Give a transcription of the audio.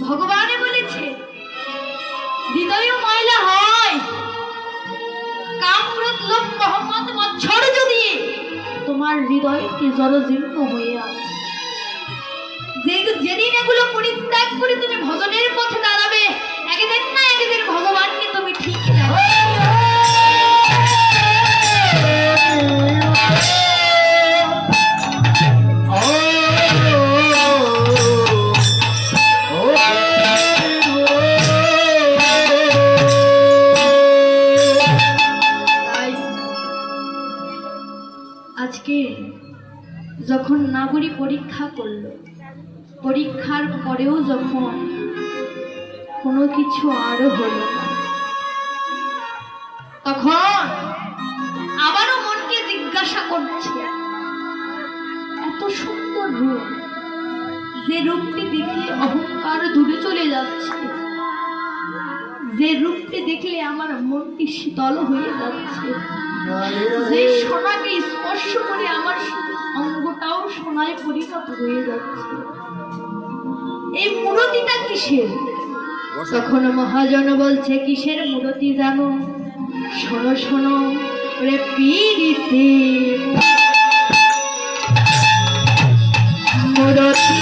ভগবানে বলেছে হৃদয় ময়লা হয়, কাম ক্রোধ লোভ মোহ মদ মাৎসর্য দিয়ে তোমার হৃদয়টি জরাজীর্ণ হয়ে আছে। যেদিন এগুলো পরিত্যাগ করে তুমি ভজনের পথে দাঁড়াবে, একদিন না একদিন ভগবানকে তুমি ঠিক যাবে। আজকে যখন নাগরী পরীক্ষা করলো, পরীক্ষার পরেও যখন কোনো কিছু আরো হলো না, তখন আবারও মনকে জিজ্ঞাসা করছে, এত সুন্দর রূপ, যে রূপটি দেখলে অহংকার দূরে চলে যাচ্ছে, যে রূপটি দেখলে আমার মনটি শীতল হয়ে যাচ্ছে, যে সোনাকে স্পর্শ করে আমার অঙ্গটাও সোনায় পরিণত হয়ে যাচ্ছে, এই মূরতিটা কিসের? তখন মহাজন বলছে, কিসের মূরতি জানো? শোনো শোনো রে পীড়িতে মূরতি